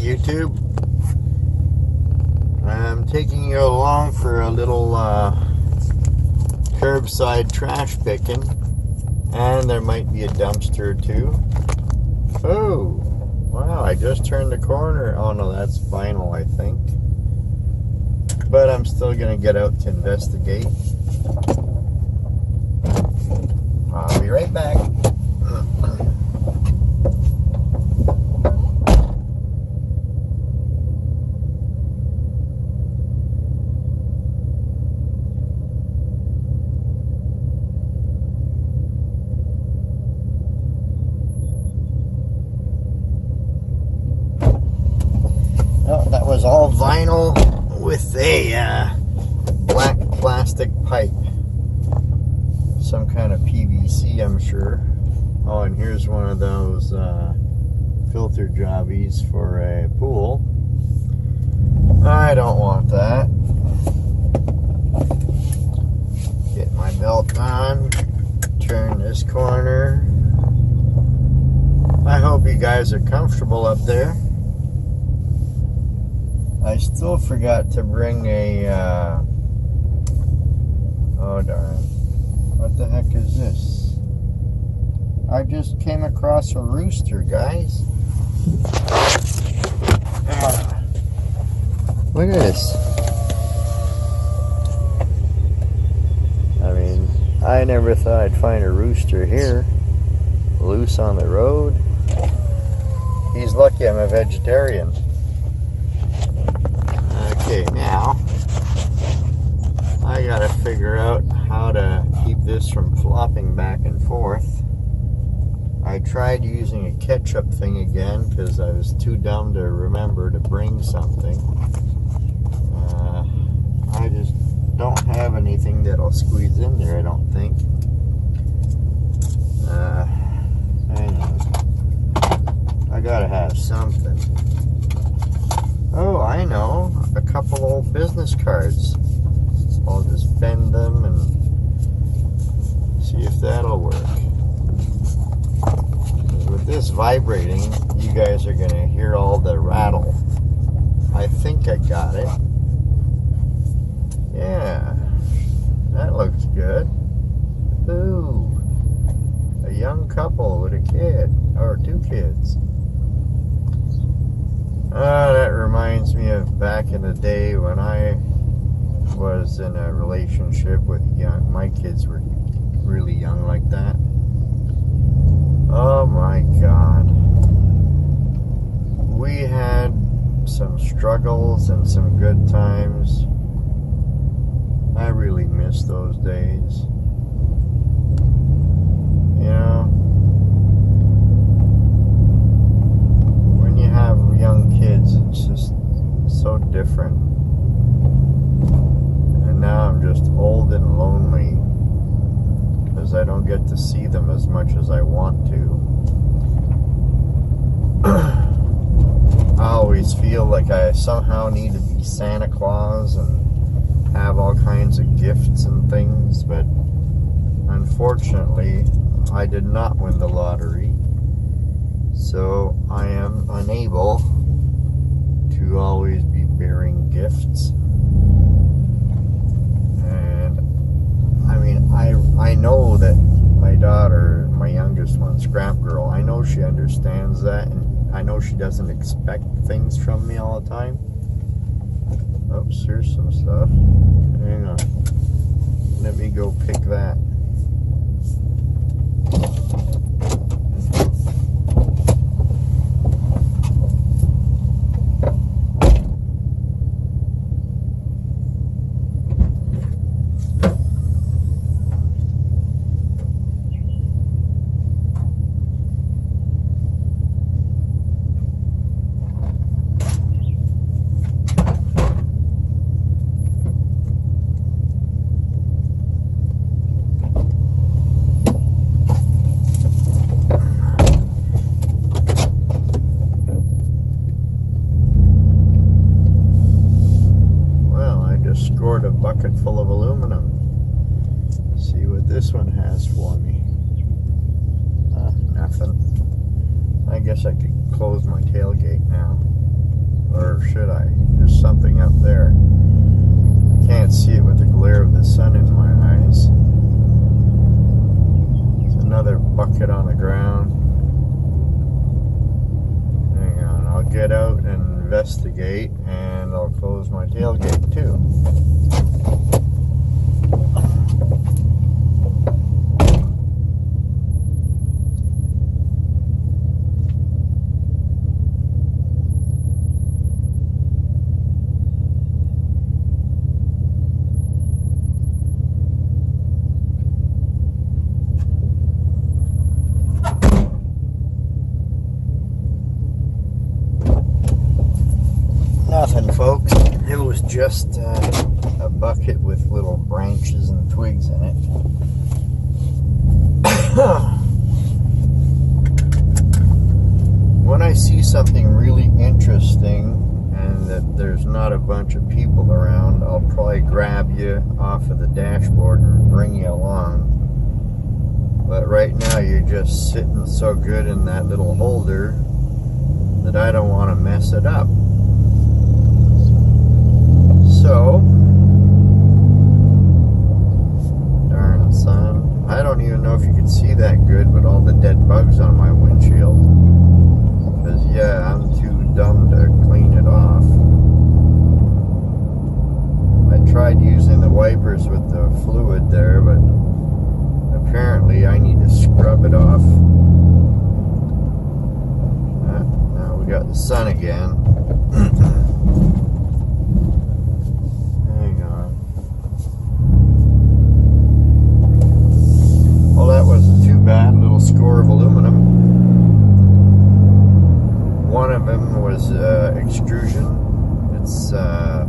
YouTube. I'm taking you along for a little curbside trash picking, and there might be a dumpster or two. Oh, wow, I just turned the corner. Oh no, that's vinyl, I think. But I'm still gonna get out to investigate. I'll be right back. Oh, that was all vinyl with a black plastic pipe. Some kind of PVC, I'm sure. Oh, and here's one of those filter jobbies for a pool. I don't want that. Get my belt on. Turn this corner. I hope you guys are comfortable up there. I still forgot to bring a, oh darn, what the heck is this? I just came across a rooster, guys. Look at this. I mean, I never thought I'd find a rooster here, loose on the road. He's lucky I'm a vegetarian. Okay, now I gotta figure out how to keep this from flopping back and forth. I tried using a ketchup thing again because I was too dumb to remember to bring something. I just don't have anything that'll squeeze in there, I don't think. Hang on. I gotta have something. Oh, I know. A couple old business cards. I'll just bend them and see if that'll work. With this vibrating, you guys are going to hear all the rattle. I think I got it. Yeah, that looks good. Ooh, a young couple with a kid, or two kids. That reminds me of back in the day when I was in a relationship with my kids were really young like that. Oh my God. We had some struggles and some good times. I really miss those days. You know? When you have young kids, it's just so different. And now I'm just old and lonely because I don't get to see them as much as I want to. I always feel like I somehow need to be Santa Claus and have all kinds of gifts and things, but unfortunately I did not win the lottery. So I am unable to always be bearing gifts. And I mean, I know that my daughter, my youngest one, Scrap Girl, I know she understands that, and I know she doesn't expect things from me all the time. Oops, here's some stuff. Hang on. Let me go pick that. Scored a bucket full of aluminum. See what this one has for me. Nothing. I guess I could close my tailgate now. up there. Can't see it with the glare of the sun in my eyes. There's another bucket on the ground. Hang on, I'll get out and investigate, and I'll close my tailgate too. Nothing, folks. It was just a bucket with little branches and twigs in it. When I see something really interesting and that there's not a bunch of people around, I'll probably grab you off of the dashboard and bring you along. But right now you're just sitting so good in that little holder that I don't want to mess it up. So, darn sun. I don't even know if you can see that good with all the dead bugs on my windshield. Because, yeah, I'm too dumb to clean it off. I tried using the wipers with the fluid there, but apparently I need to scrub it off. Now we got the sun again. Well, that wasn't too bad. A little score of aluminum. One of them was extrusion. It's the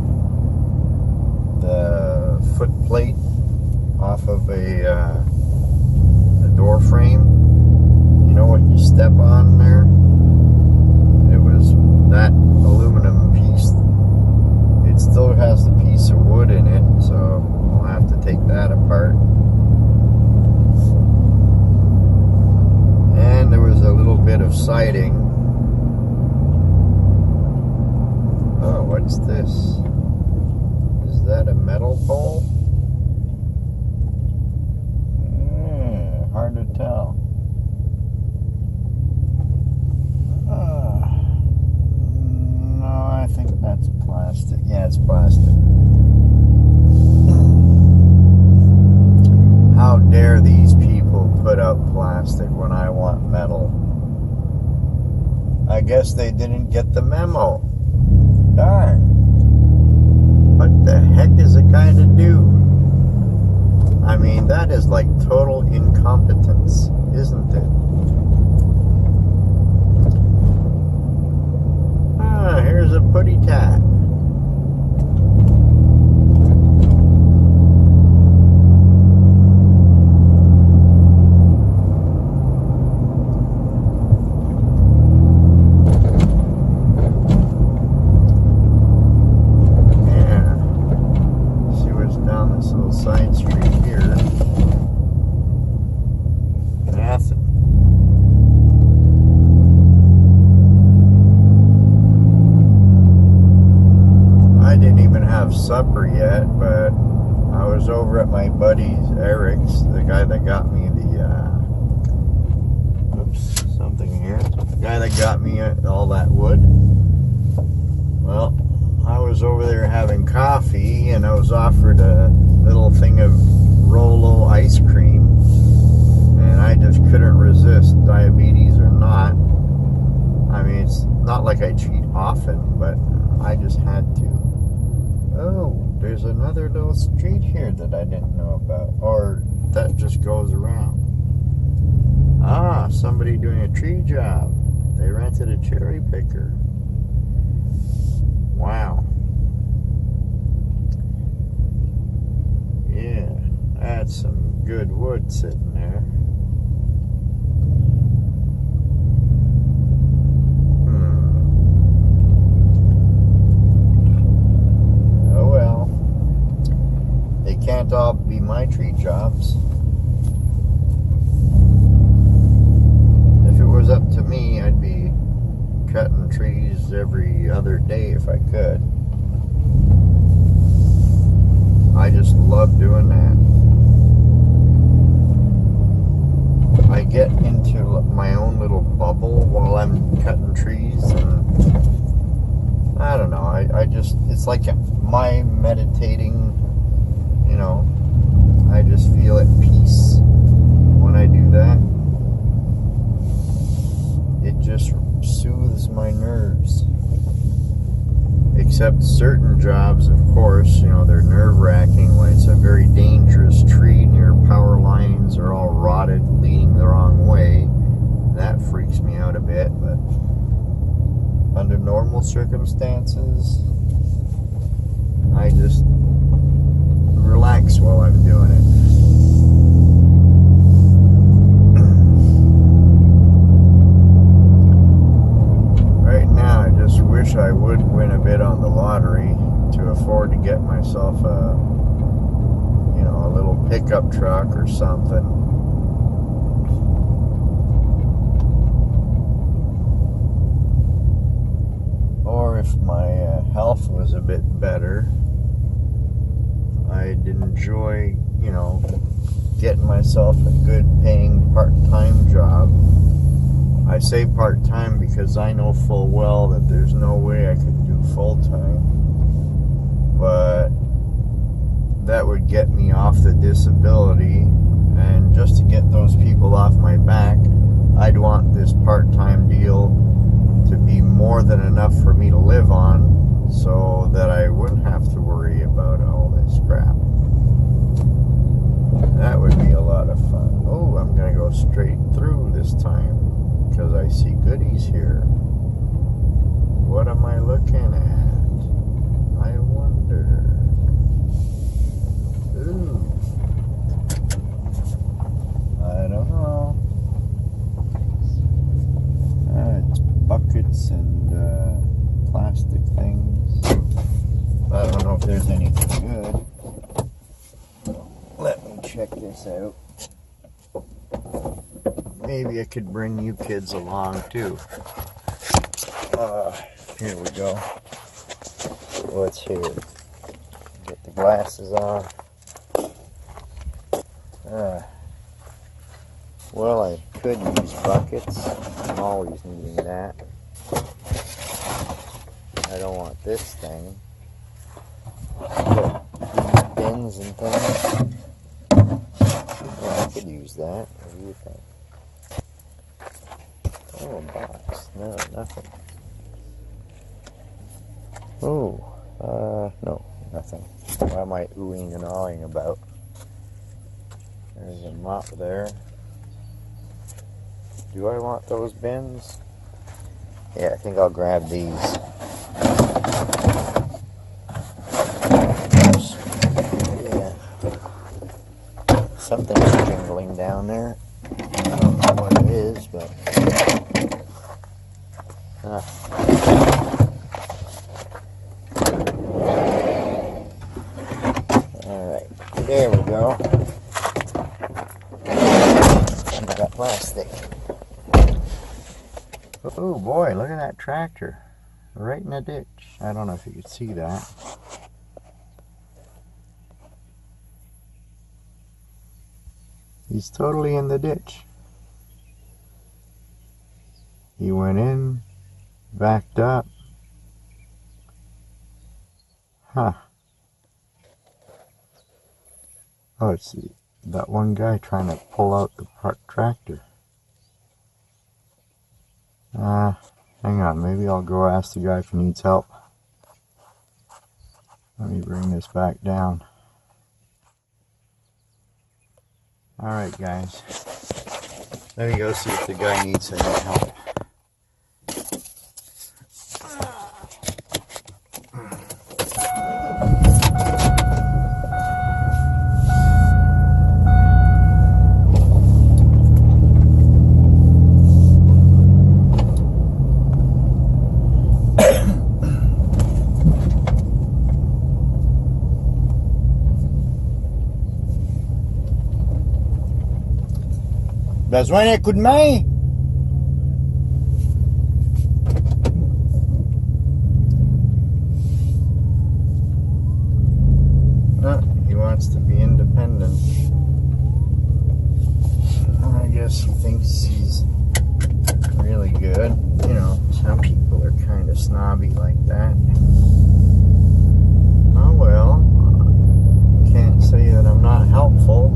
foot plate off of a door frame. You know what you step on there? It was that aluminum piece. It still has the piece of wood in it, so I'll have to take that apart. And there was a little bit of siding. Oh, what's this? Is that a metal pole? Hard to tell. No, I think that's plastic. Yeah, it's plastic. How dare these people put out plastic when I want metal? I guess they didn't get the memo. Darn. What the heck is it kind of do? I mean, that is like total incompetence, isn't it? Ah, here's a putty tat. Side street here. Nothing. I didn't even have supper yet, but I was over at my buddy Eric's, the guy that got me the the guy that got me all that wood. Well, I was over there having coffee, and I was offered a little thing of Rolo ice cream, and I just couldn't resist, diabetes or not. I mean, it's not like I cheat often, but I just had to. Oh, there's another little street here that I didn't know about, or that just goes around. Ah, somebody doing a tree job. They rented a cherry picker. Wow. Yeah, that's some good wood sitting there. Oh well. They can't all be my tree jobs. If it was up to me, I'd be cutting trees every other day if I could. I just love doing that. I get into my own little bubble while I'm cutting trees, and I don't know, I just, it's like my meditating, you know, I just feel at peace when I do that. It just soothes my nerves. Except certain jobs, of course, you know, they're nerve-wracking when it's a very dangerous tree and your power lines are all rotted, leading the wrong way. That freaks me out a bit, but under normal circumstances, I just relax while I'm doing it. Right now, I just wish I would win a bit on the lottery to afford to get myself a, you know, a little pickup truck or something. Or if my health was a bit better, I'd enjoy, you know, getting myself a good paying part-time job. I say part-time because I know full well that there's no way I could do full-time. But that would get me off the disability, and just to get those people off my back, I'd want this part-time deal to be more than enough for me to live on, so that I wouldn't have to worry about all this crap. That would be a lot of fun. Oh, I'm gonna go straight through this time because I see goodies here. What am I looking at? I wonder. Ooh. I don't know. It's buckets and plastic things. I don't know if there's anything good. Let me check this out. Maybe I could bring you kids along too. Here we go. What's here? Get the glasses on. Well, I could use buckets. I'm always needing that. I don't want this thing. But bins and things. Yeah, I could use that. What do you think? Oh, a box. No, nothing. Oh, no, nothing. What am I oohing and awing about? There's a mop there. Do I want those bins? Yeah, I think I'll grab these. Yeah. Something's jingling down there. I don't know what it is, but... Alright, there we go. And I got plastic. Oh boy, look at that tractor. Right in the ditch. I don't know if you could see that. He's totally in the ditch. He went in, backed up. Huh. Oh, it's that one guy trying to pull out the parked tractor. Hang on, maybe I'll go ask the guy if he needs help. Let me bring this back down. Alright guys, let me go see if the guy needs any help. Besoin d'un coup de main? wants to be independent. I guess he thinks he's really good. You know, some people are kind of snobby like that. Oh well, can't say that I'm not helpful.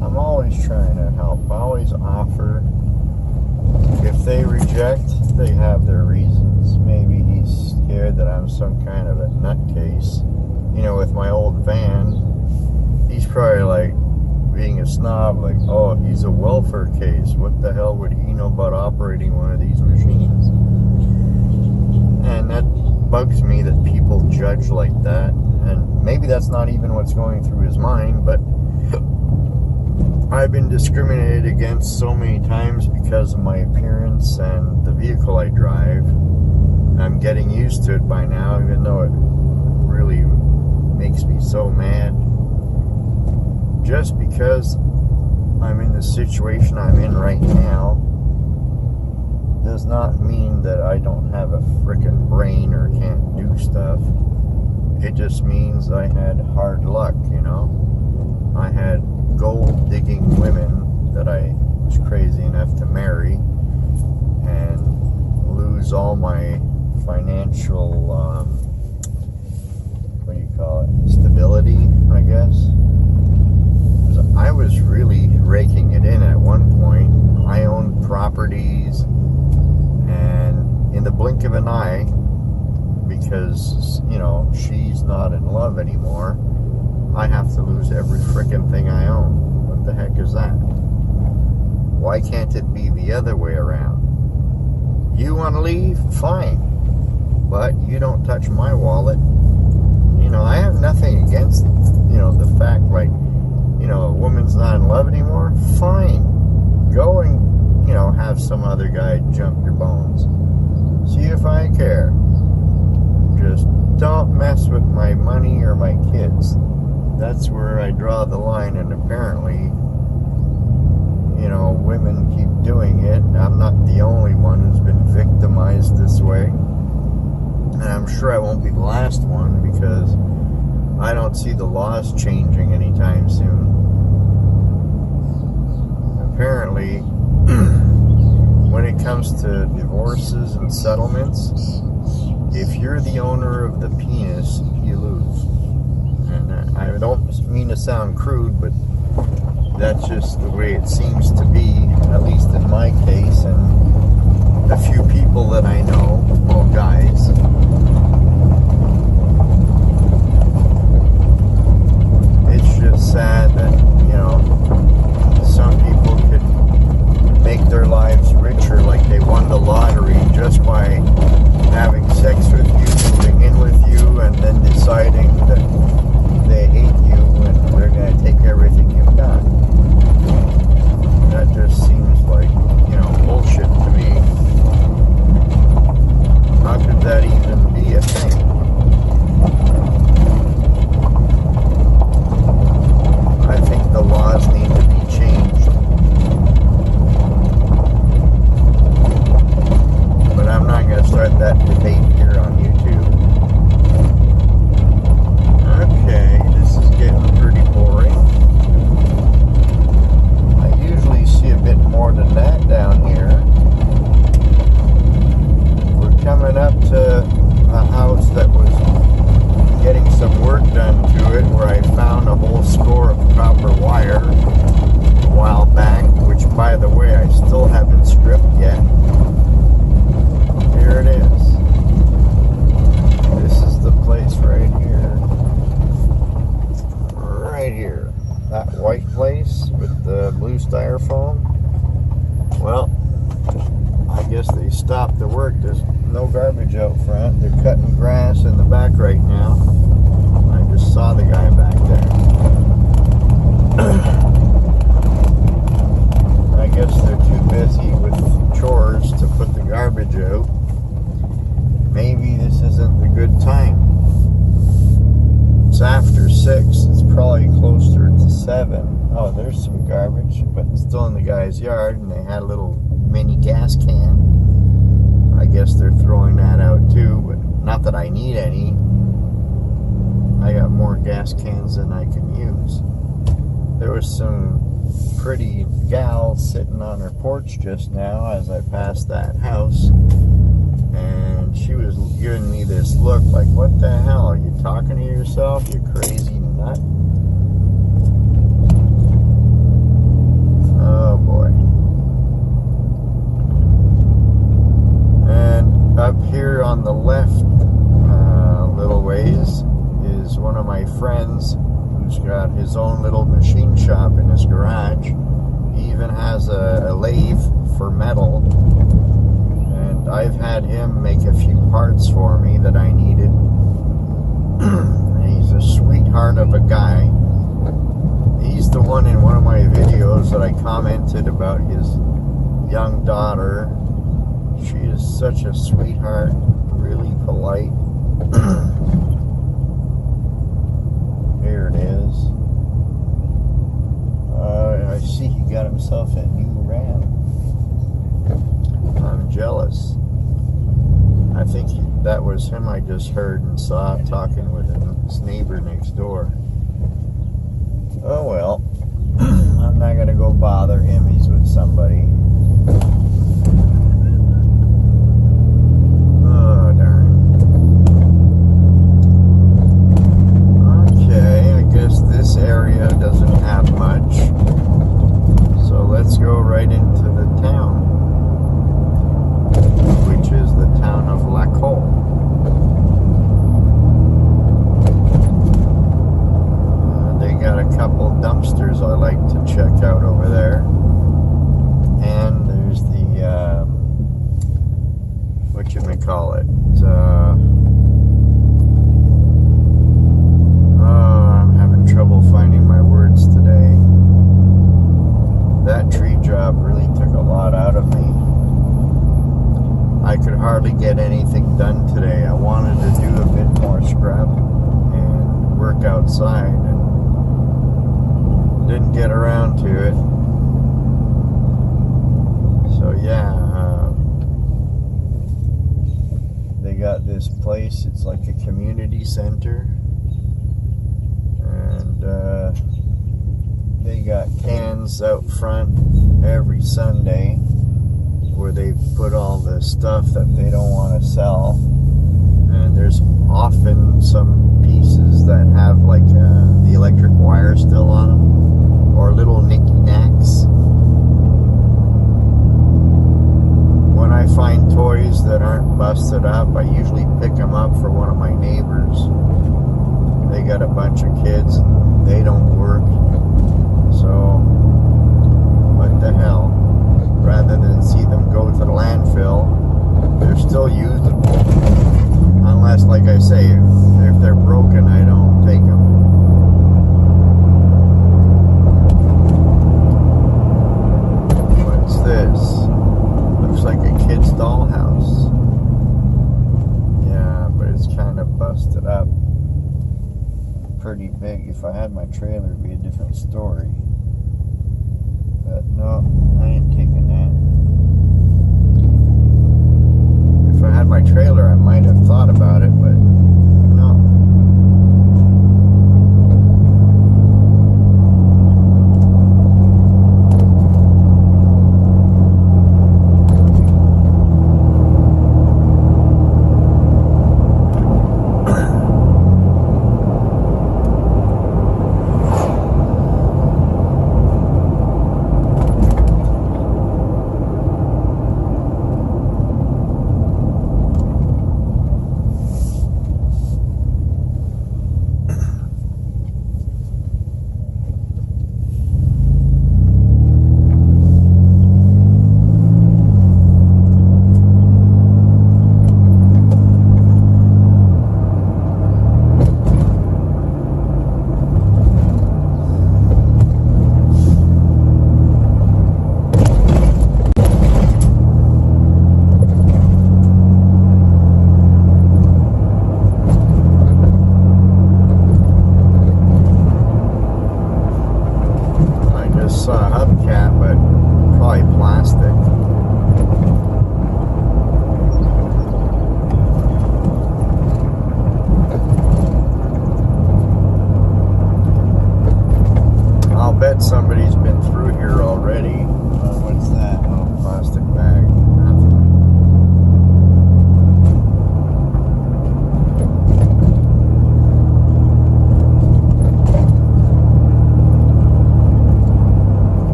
I'm always trying to help. I always offer. If they reject, they have their reasons. Maybe he's scared that I'm some kind of a nutcase. You know, with my old van, he's probably like being a snob, like, oh, he's a welfare case. What the hell would he know about operating one of these machines? And that bugs me that people judge like that. And maybe that's not even what's going through his mind, but I've been discriminated against so many times because of my appearance and the vehicle I drive. I'm getting used to it by now, even though it really makes me so mad. Just because I'm in the situation I'm in right now does not mean that I don't have a frickin' brain or can't do stuff. It just means I had hard luck, you know? I had gold-digging women that I was crazy enough to marry and lose all my financial, what do you call it, stability, I guess. I was really raking it in at one point. I owned properties, and in the blink of an eye, because, you know, she's not in love anymore, I have to lose every frickin' thing I own. What the heck is that? Why can't it be the other way around? You want to leave? Fine. But you don't touch my wallet. You know, I have nothing against, you know, the fact, like, you know, a woman's not in love anymore. Fine. Go and, you know, have some other guy jump your bones. See if I care. Just don't mess with my money or my kids. That's where I draw the line, and apparently, you know, women keep doing it. I'm not the only one who's been victimized this way. And I'm sure I won't be the last one, because I don't see the laws changing anytime soon. Apparently, when it comes to divorces and settlements, if you're the owner of the penis, you lose. And I don't mean to sound crude, but that's just the way it seems to be, at least in my case, and a few people that I know, well, guys. It's just sad that, you know, some people could make their lives richer, like they won the lottery just by having sex with you, moving in with you, and then deciding that they hate you and they're going to take everything you've got. That just seems like, you know, bullshit to me. How could that even be a thing? I think the laws need to be changed. But I'm not going to start that debate here on YouTube. Okay, this is getting pretty boring. I usually see a bit more than that down here. We're coming up to a house that was getting some work done to it, where I found a whole score of copper wire a while back, which, by the way, I still haven't stripped yet. Here it is. This is the place right here. Right here. That white place with the blue styrofoam. Well, I guess they stopped the work. There's no garbage out front. They're cutting grass in the back right now. I just saw the guy back there. I guess they're too busy with chores to put the garbage out. Maybe this isn't the good time. It's after 6. It's probably closer to 7. Oh, there's some garbage, but it's still in the guy's yard, and they had a little mini gas can. I guess they're throwing that out too, but not that I need any. I got more gas cans than I can use. There was some pretty gal sitting on her porch just now as I passed that house, and she was giving me this look like, what the hell, are you talking to yourself, you crazy nut? Oh boy. And up here on the left, little ways, is one of my friends who's got his own little machine shop in his garage. He even has a lathe for metal, and I've had him make a few parts for me that I needed. He's a sweetheart of a guy. He's the one in one of my videos that I commented about his young daughter. She is such a sweetheart, really polite. Here it is. I see he got himself a new Ram. I'm jealous. I think that was him I just heard and saw talking with his neighbor next door. Oh well. I'm not gonna go bother him. He's with somebody. Oh darn. Okay, I guess this area doesn't have much. So let's go right into the town, which is the town of Lacolle. They got a couple dumpsters I like to check out over there. And there's the, whatchamacallit, I'm having trouble finding my words today. That tree job really took a lot out of me. I could hardly get anything done today. I wanted to do a bit more scrap and work outside, and didn't get around to it. So yeah, they got this place. It's like a community center, and they got cans out front every Sunday where they put all the stuff that they don't want to sell. And there's often some pieces that have like the electric wire still on them, or little knick-knacks. When I find toys that aren't busted up, I usually pick them up for one of my neighbors. They got a bunch of kids and they don't work. So, what the hell? Rather than see them go to the landfill, they're still usable. Unless, like I say, if they're broken, I don't take them. What's this? Looks like a kid's dollhouse. Yeah, but it's kind of busted up. Pretty big. If I had my trailer, it'd be a different story. But no, I ain't taking that. If I had my trailer, I might have thought about it, but no.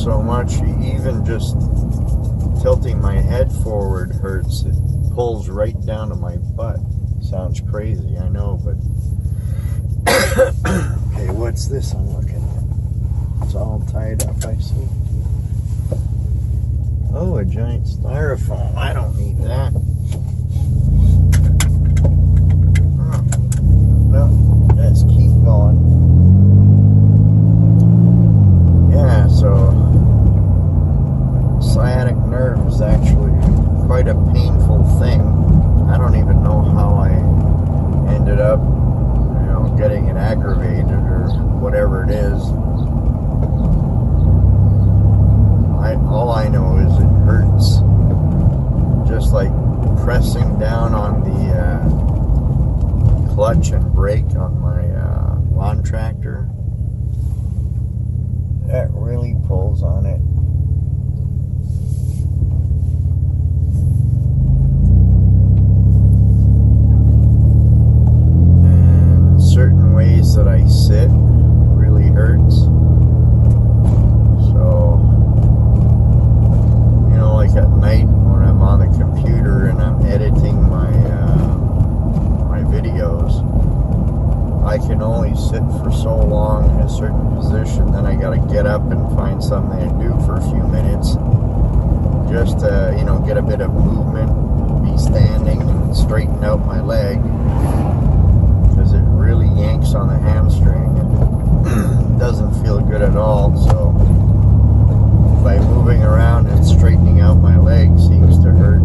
so much. Even just tilting my head forward hurts. It pulls right down to my butt. Sounds crazy, I know, but okay, what's this I'm looking at? It's all tied up, I see. Oh, a giant styrofoam. I don't need that. No, let's keep going. Yeah, so sciatic nerve is actually quite a painful thing. I don't even know how I ended up, getting it aggravated or whatever it is. All I know is it hurts, just like pressing down on the clutch and brake on my lawn tractor. That really pulls on it. And certain ways that I sit really hurts. So, like at night when I'm on the computer and I'm editing my videos, I can only sit for so long in a certain position, then I gotta get up and find something to do for a few minutes just to, get a bit of movement, be standing and straighten out my leg, because it really yanks on the hamstring and doesn't feel good at all. So by moving around and straightening out my leg seems to hurt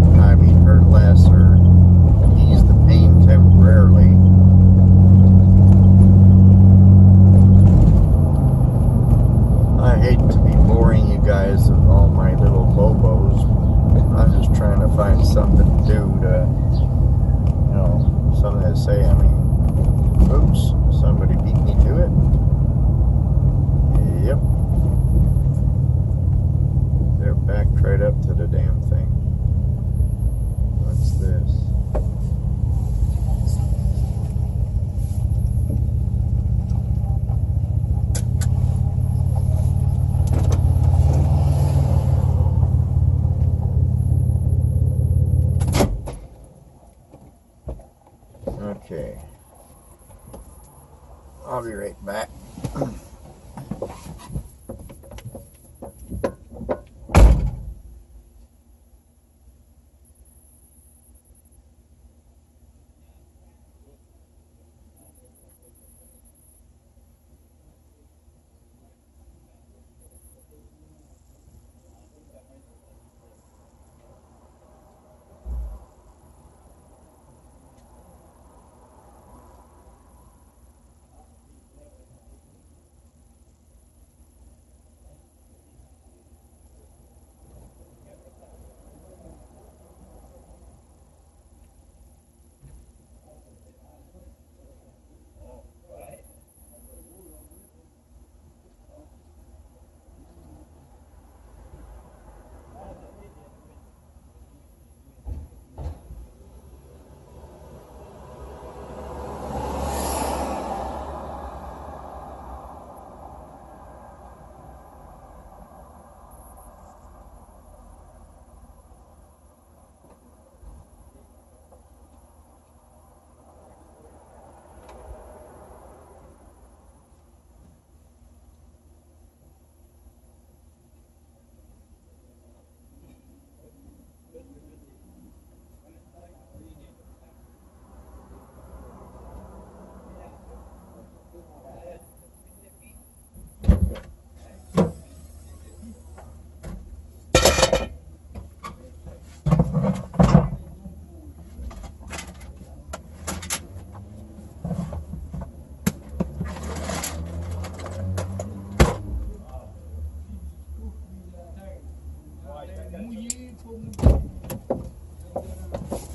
less or ease the pain temporarily. I hate to be boring you guys with all my little bobos. I'm just trying to find something to do to, something to say. I mean, oops, somebody beat me to it. Yep. They're backed right up to the damn thing. What's this? Okay. I'll be right back.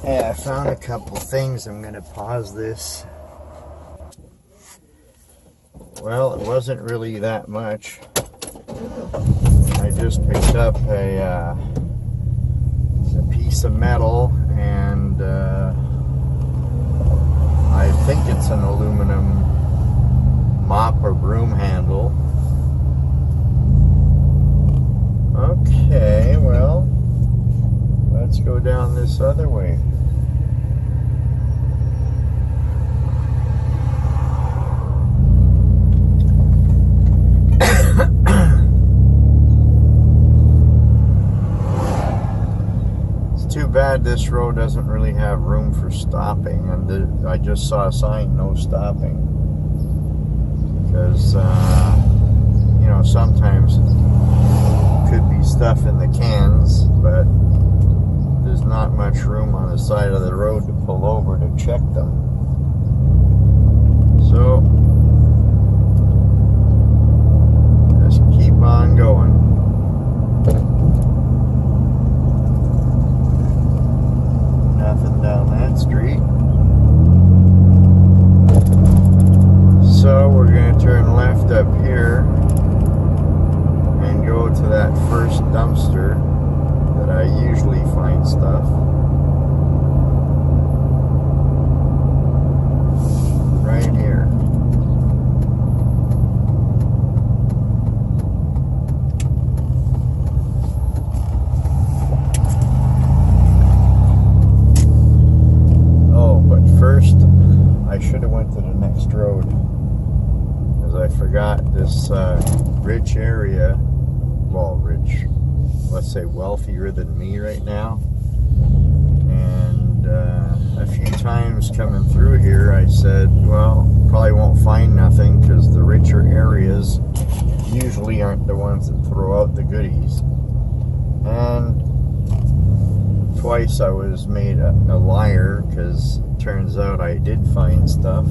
Hey, I found a couple things. I'm going to pause this. Well, it wasn't really that much. I just picked up a piece of metal, and I think it's an aluminum mop or broom handle. go down this other way. It's too bad this road doesn't really have room for stopping, and I just saw a sign, no stopping. Because, you know, sometimes could be stuff in the cans, but there's not much room on the side of the road to pull over to check them. So just keep on going. Nothing down that street. So we're going to turn left up here and go to that first dumpster that I usually find stuff. Right here. Oh, but first I should have went to the next road. I forgot this rich area, well, rich, let's say wealthier than me right now, and a few times coming through here I said, well, probably won't find nothing because the richer areas usually aren't the ones that throw out the goodies, and twice I was made a liar because it turns out I did find stuff.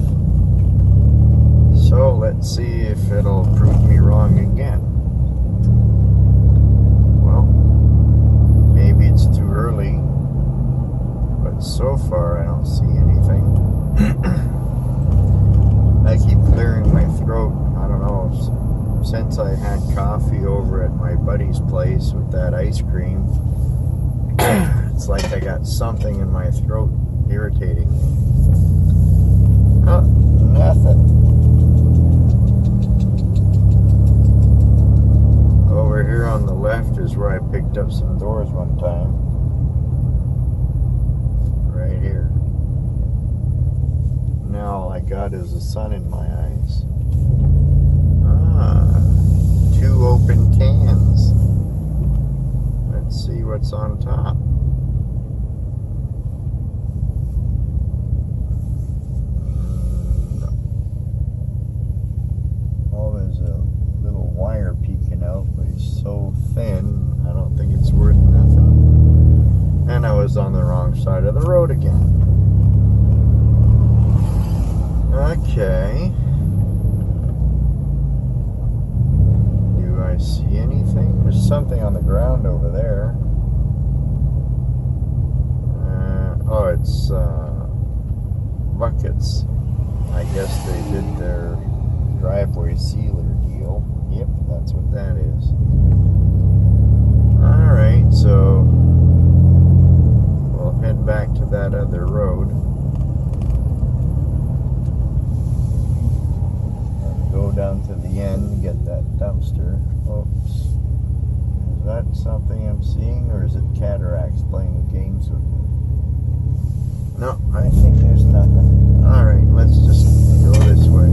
So let's see if it'll prove me wrong again. Well, maybe it's too early, but so far I don't see anything. I keep clearing my throat. I don't know, since I had coffee over at my buddy's place with that ice cream, it's like I got something in my throat irritating me. Oh, nothing. Over here on the left is where I picked up some doors one time. Right here. Now all I got is the sun in my eyes. Ah, 2 open cans. Let's see what's on top. No. Oh, there's a little wire peeking out, but it's so thin, I don't think it's worth nothing. And I was on the wrong side of the road again. Okay. Do I see anything? There's something on the ground over there. Oh, it's buckets. I guess they did their driveway sealer deal. Yep, that's what that is. Alright, so we'll head back to that other road and go down to the end and get that dumpster. Oops. Is that something I'm seeing, or is it cataracts playing games with me? No, I think there's nothing. Alright, let's just go this way.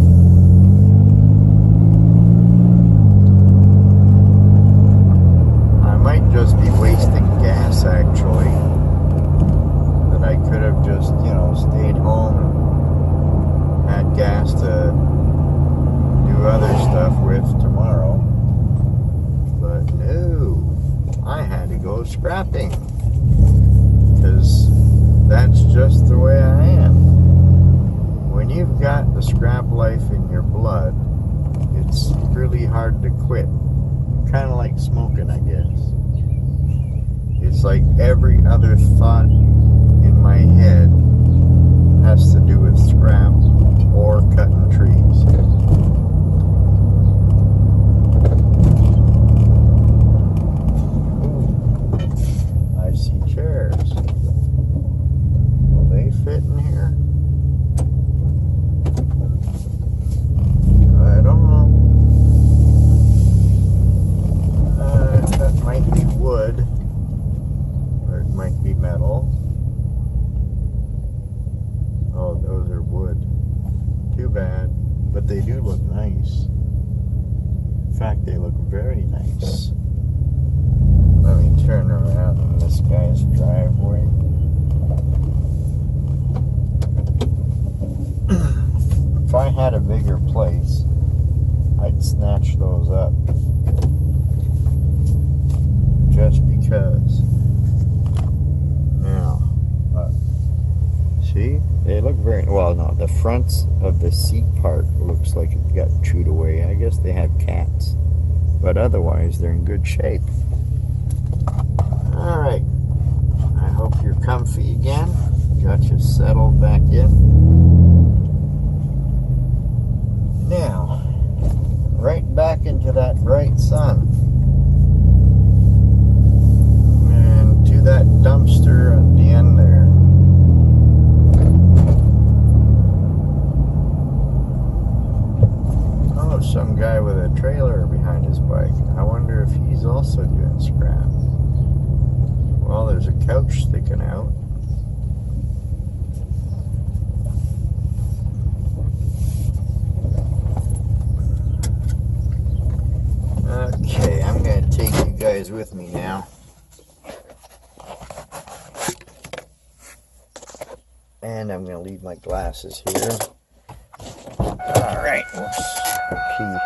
Just be wasting gas, actually, that I could have just, you know, stayed home and had gas to do other stuff with tomorrow. But no, I had to go scrapping because that's just the way I am. When you've got the scrap life in your blood, it's really hard to quit. Kind of like smoking, I guess. It's like every other thought in my head has to do with scrap or cutting trees. Ooh, I see chairs. Will they fit in here? I don't know. That might be wood. Or it might be metal. fact, they look very nice. Let me turn around in this guy's driveway. If I had a bigger place, I'd snatch those up. Just because. Now, see? They look very, well, no, the fronts of the seat part looks like it got chewed away. I guess they have cats. But otherwise, they're in good shape. Alright. I hope you're comfy again. Got you settled back in. Now, right back into that bright sun. And to that dumpster at the end there. Oh, some guy with a trailer behind his bike. I wonder if he's also doing scrap. Well, there's a couch sticking out. Okay, I'm going to take you guys with me now. And I'm going to leave my glasses here. Alright, whoops. Okay.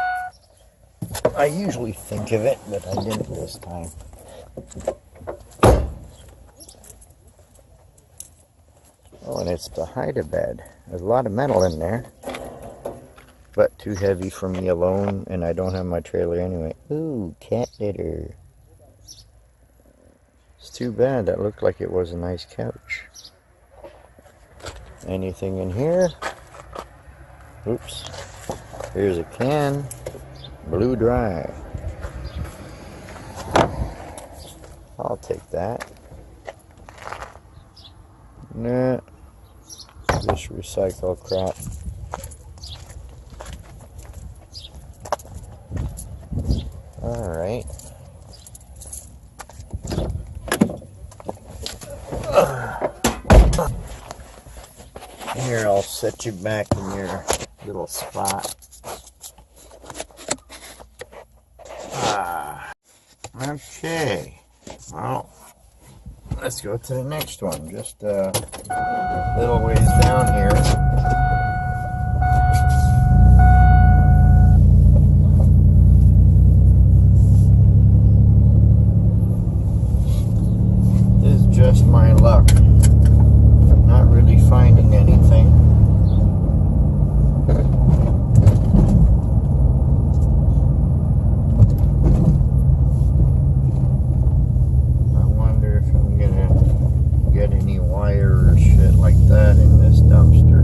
I usually think of it, but I didn't this time. Oh, and it's to hide a bed. There's a lot of metal in there. But too heavy for me alone, and I don't have my trailer anyway. Ooh, cat litter. It's too bad. That looked like it was a nice couch. Anything in here? Oops. Here's a can. Blue Dry. I'll take that. Nah. Just recycle crap. Alright. Here, I'll set you back in your little spot. Okay. Well, let's go to the next one. Just a little ways down here. Just my luck. Not really finding anything. I wonder if I'm gonna get any wire or shit like that in this dumpster.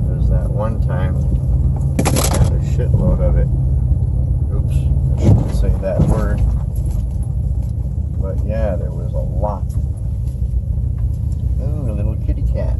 Because that one time I had a shitload of it. Oops, I shouldn't say that word. But yeah, there was a lot. Ooh, a little kitty cat.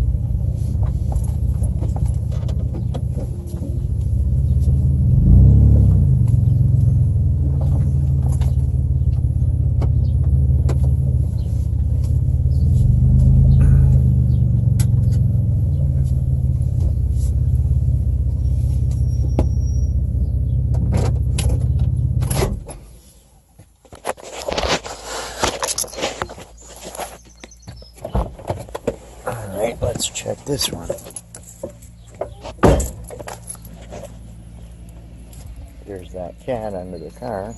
Let's check this one. There's that cat under the car.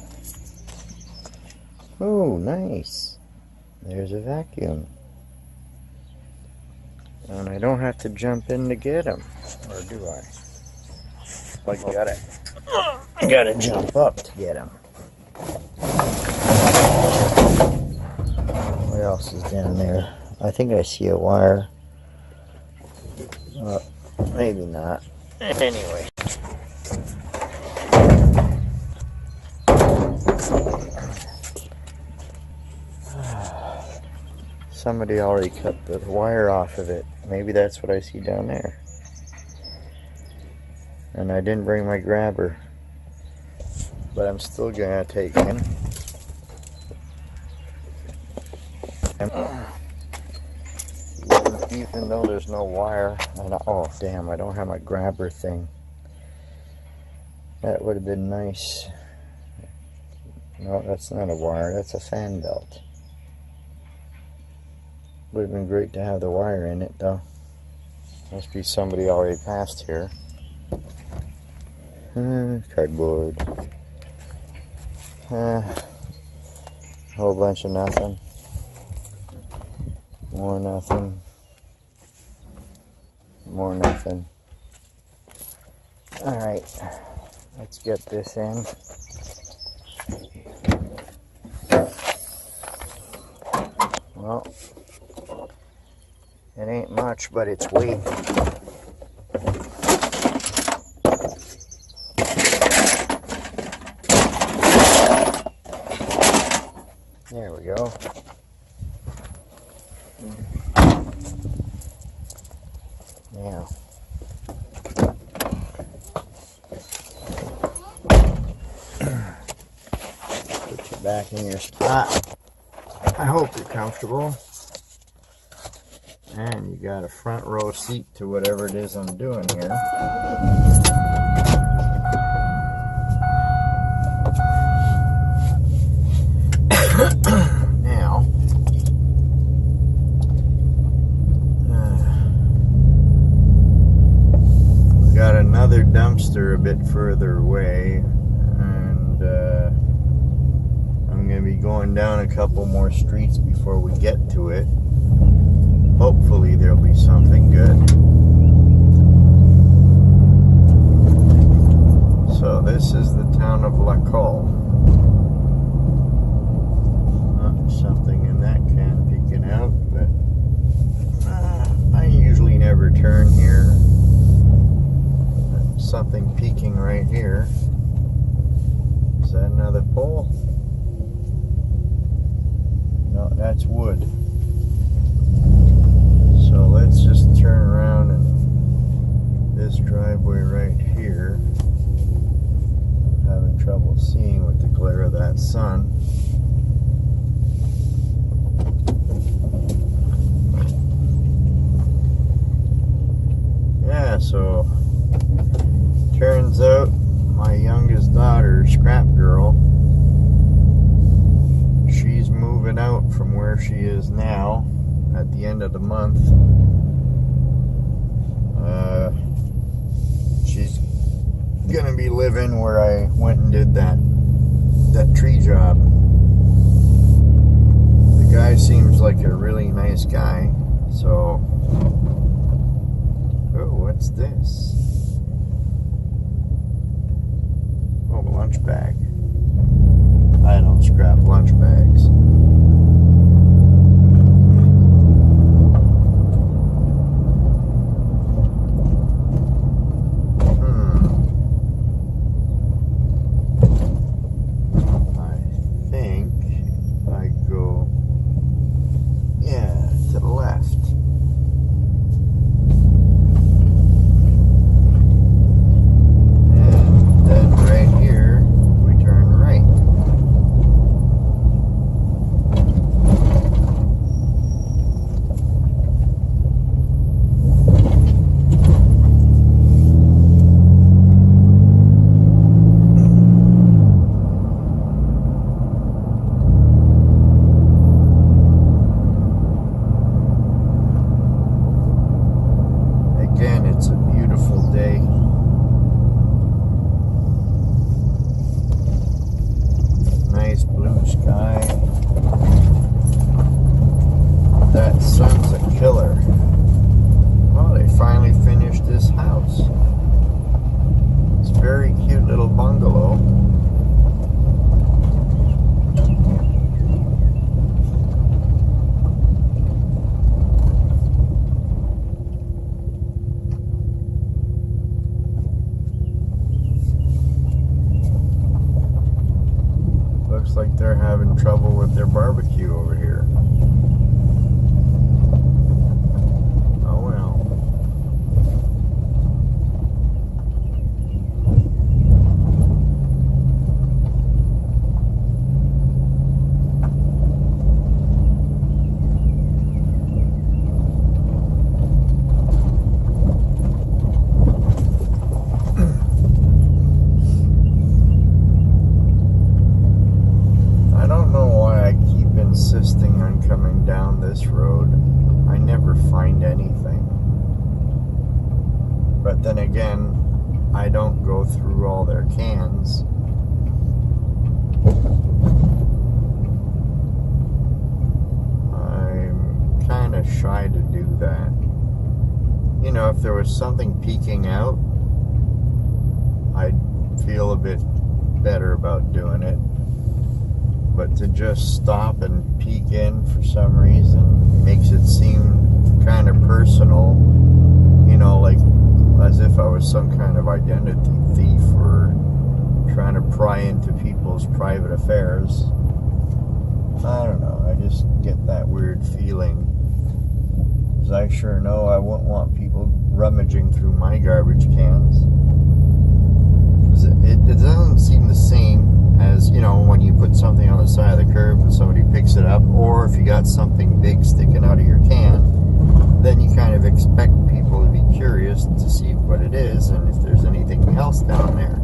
Oh, nice. There's a vacuum. And I don't have to jump in to get him. Or do I? Like, I gotta jump up to get him. What else is down there? I think I see a wire. Maybe not. Anyway. Somebody already cut the wire off of it. Maybe that's what I see down there. And I didn't bring my grabber. But I'm still gonna take him. Even though there's no wire, and oh damn, I don't have my grabber thing. That would have been nice. No, that's not a wire, that's a fan belt. Would have been great to have the wire in it though. Must be somebody already passed here. Cardboard. Whole bunch of nothing. More nothing. More nothing. Alright, let's get this in. Well, it ain't much, but it's weight. There we go. Now, put you back in your spot. I hope you're comfortable. And you got a front row seat to whatever it is I'm doing here. Now, we got another dumpster a bit further away, and I'm going to be going down a couple more streets before we get to it. Hopefully there'll be something good. So this is the town of La Colle. Something in that can peeking out, but I usually never turn here. Something peeking right here. Is that another pole? No, that's wood. So let's just turn around and this driveway right here. I'm having trouble seeing with the glare of that sun. Yeah, so turns out my youngest daughter, Scrap Girl, she's moving out from where she is now at the end of the month. She's gonna be living where I went and did that tree job. The guy seems like a really nice guy, so oh, what's this? Oh, a lunch bag. I don't scrap lunch bags. I think I go, yeah, to the left. Like they're having trouble with their barbecue over here. Oh well. again, I don't go through all their cans. I'm kind of shy to do that. You know, if there was something peeking out, I'd feel a bit better about doing it. But to just stop and peek in for some reason makes it seem kind of personal, you know, like as if I was some kind of identity thief or trying to pry into people's private affairs. I don't know, I just get that weird feeling. Because I sure know I wouldn't want people rummaging through my garbage cans. It doesn't seem the same as, you know, when you put something on the side of the curb and somebody picks it up, or if you got something big sticking out of your can, then you kind of expect people to be curious to see what it is and if there's anything else down there.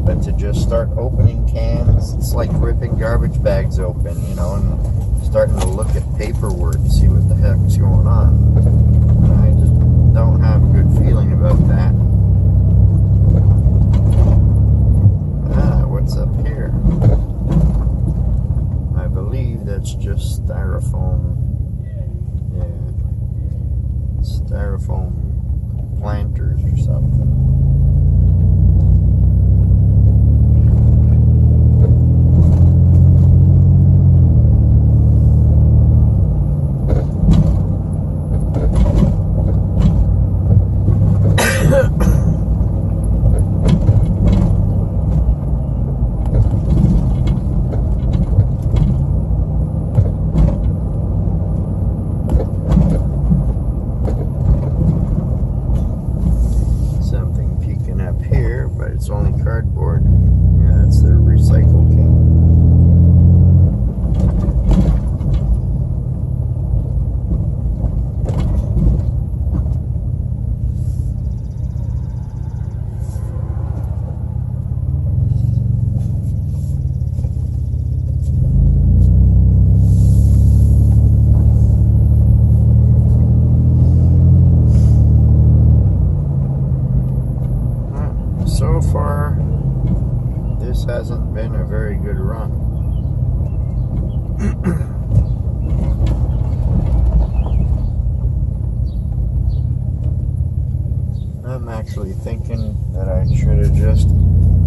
But to just start opening cans, it's like ripping garbage bags open, you know, and starting to look at paperwork and see what the heck's going on. And I just don't have a good feeling about that. What's up here? I believe that's just styrofoam. Yeah. Styrofoam planters or something. It's only cardboard. Yeah, that's their recycle can. So far, this hasn't been a very good run. I'm actually thinking that I should have just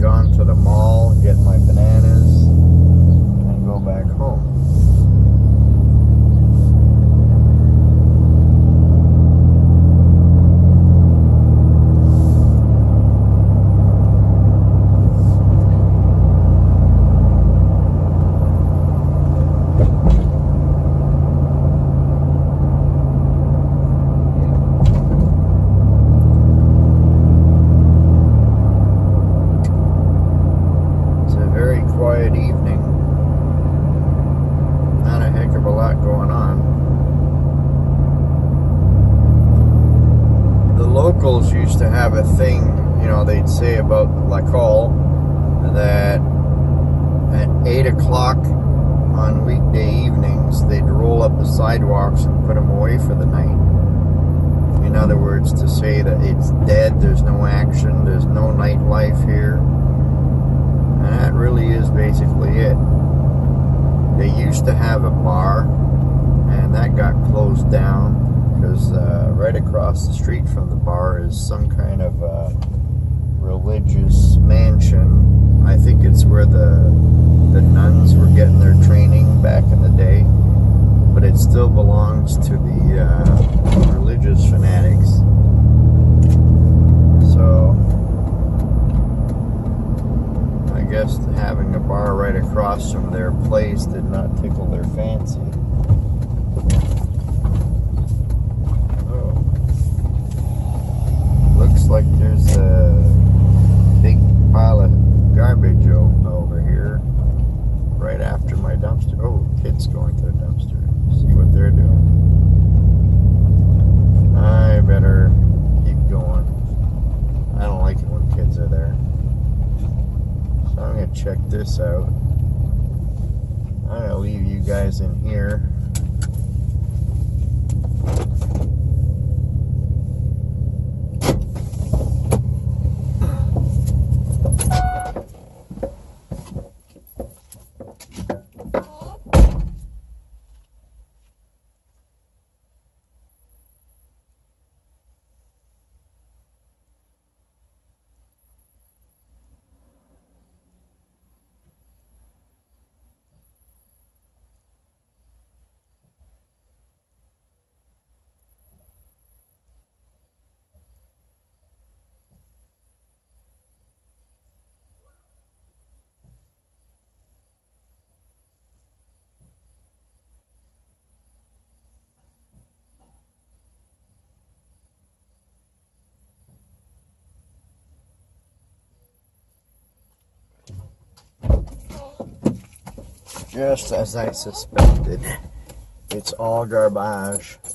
gone to the mall, get my bananas, and go back home. Evening. Not a heck of a lot going on. The locals used to have a thing, you know, they'd say about La Colle that at 8 o'clock on weekday evenings they'd roll up the sidewalks and put them away for the night. In other words, to say that it's dead, there's no action, there's no nightlife here. And that really is basically it. They used to have a bar, and that got closed down because right across the street from the bar is some kind of religious mansion. I think it's where the nuns were getting their training back in the day, but it still belongs to the religious fanatics. So I guess having a bar right across from their place did not tickle their fancy. Oh. Looks like there's a big pile of garbage over here right after my dumpster. Oh, kids going to the dumpster. See what they're doing. I better keep going. I don't like it when kids are there. So I'm going to check this out. I'm going to leave you guys in here. just as I suspected. It's all garbage. So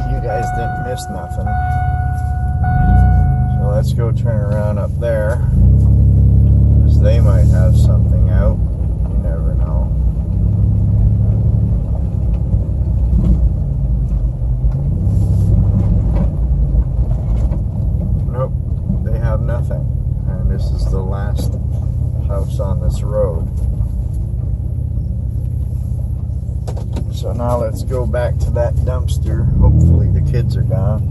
you guys didn't miss nothing. So let's go turn around up there, because they might have something out. You never know. Nope, they have nothing. And this is the last house on this road. So now let's go back to that dumpster. Hopefully the kids are gone.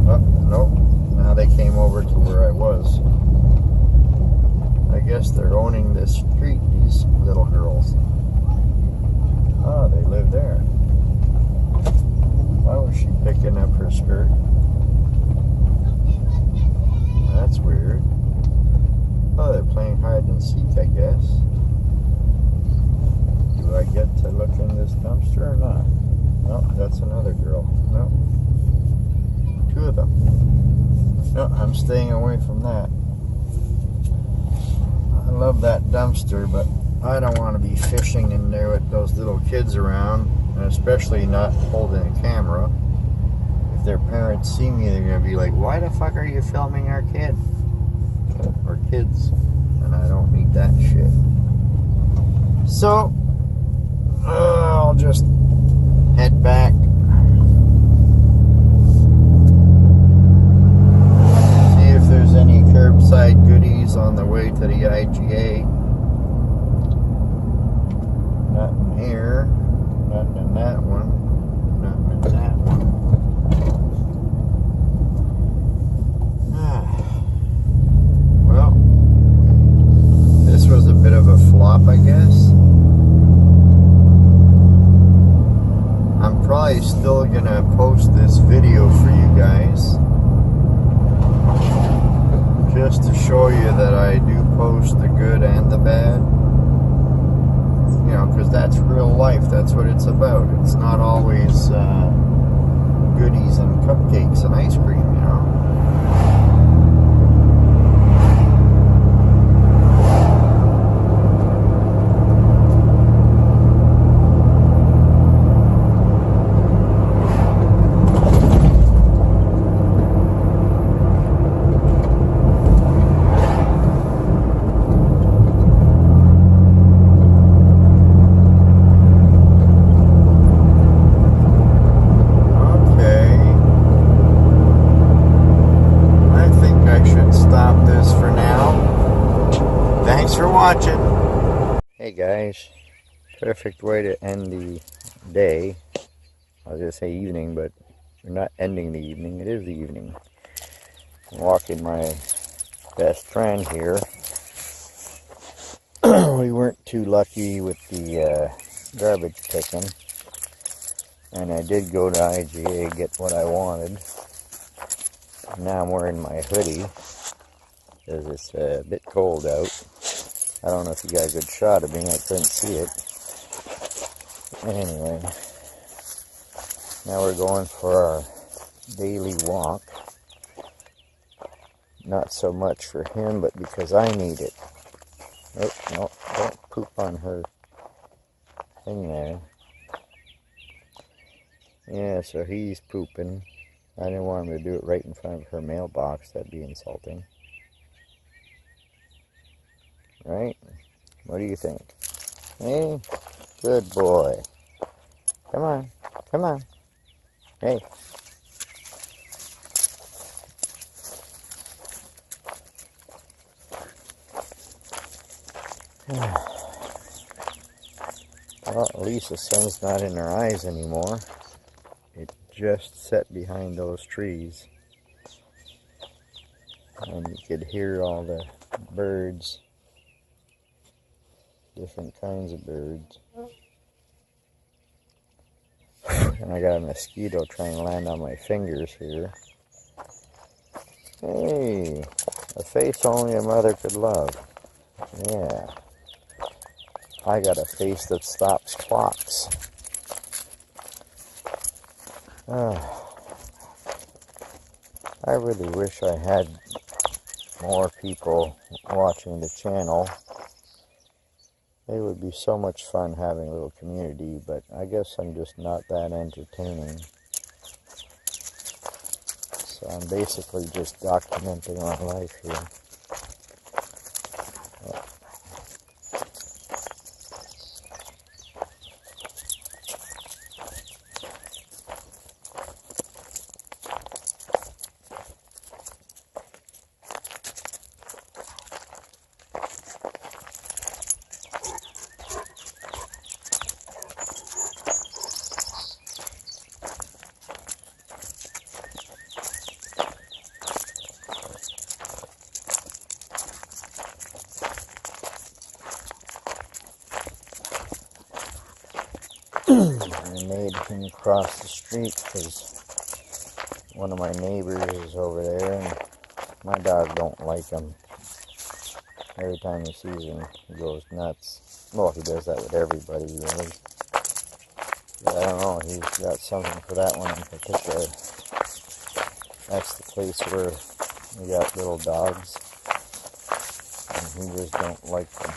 Oh, nope. Now they came over to where I was. I guess they're owning this street, these little girls. Oh, they live there. Why was she picking up her skirt? That's weird. Oh, they're playing hide and seek, I guess. Do I get to look in this dumpster or not? No, that's another girl. No. Two of them. No, I'm staying away from that. I love that dumpster, but I don't want to be fishing in there with those little kids around, and especially not holding a camera. If their parents see me, they're going to be like, why the fuck are you filming our kid? Or kids, and I don't need that shit. So I'll just head back, see if there's any curbside goodies on the way to the IGA. Nothing here, nothing in that one, nothing in that one. Well, this was a bit of a flop, I guess. I'm probably still gonna post this video for you guys, just to show you that I do post the good and the bad. You know, because that's real life. That's what it's about. It's not always goodies and cupcakes and ice cream, you know. Hey guys, perfect way to end the day. I was going to say evening, but we're not ending the evening, it is the evening. I'm walking my best friend here. We weren't too lucky with the garbage picking, and I did go to IGA get what I wanted. Now I'm wearing my hoodie because it's a bit cold out. I don't know if you got a good shot of me, I couldn't see it. Anyway, now we're going for our daily walk. Not so much for him, but because I need it. Oh, no, don't poop on her thing there. Yeah, so he's pooping. I didn't want him to do it right in front of her mailbox, that'd be insulting. Right? What do you think? Hey, good boy. Come on, come on. Hey. Well, at least the sun's not in her eyes anymore. It just set behind those trees. And you could hear all the birds. Different kinds of birds. And I got a mosquito trying to land on my fingers here. Hey, a face only a mother could love. Yeah. I got a face that stops clocks. I really wish I had more people watching the channel. It would be so much fun having a little community, but I guess I'm just not that entertaining. So I'm basically just documenting my life here. I made him cross the street because one of my neighbors is over there, and my dog don't like him. Every time he sees him, he goes nuts. Well, he does that with everybody, really. But I don't know, he's got something for that one in particular. That's the place where we got little dogs, and he just don't like them.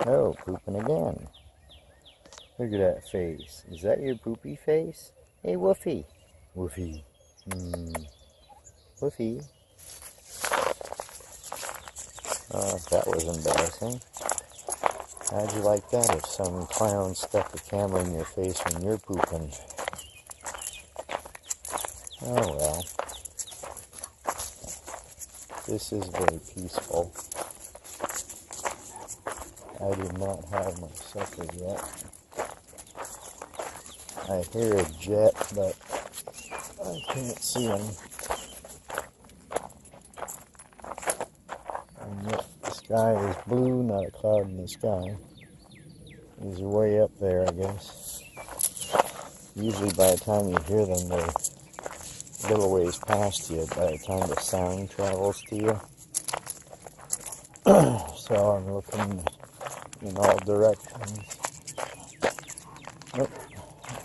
Oh, pooping again. Look at that face. Is that your poopy face? Hey, Woofy. Woofy. Woofy. Oh, that was embarrassing. How'd you like that if some clown stuck a camera in your face when you're pooping? Oh well. This is very peaceful. I did not have my supper yet. I hear a jet, but I can't see him. And yet the sky is blue, not a cloud in the sky. He's way up there, I guess. Usually by the time you hear them, they're a little ways past you by the time the sound travels to you. So I'm looking in all directions. Nope,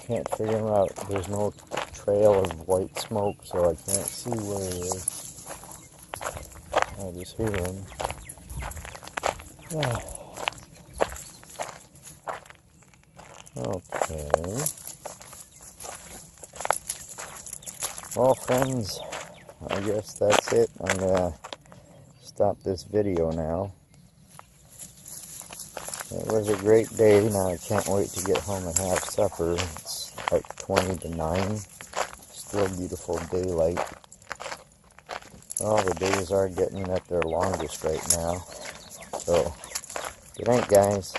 can't figure him out. There's no trail of white smoke, so I can't see where he is. I just hear him. Okay. Well, friends, I guess that's it. I'm gonna stop this video now. It was a great day. Now I can't wait to get home and have supper. It's like 20 to 9. Still beautiful daylight. Oh, the days are getting at their longest right now. So, good night, guys.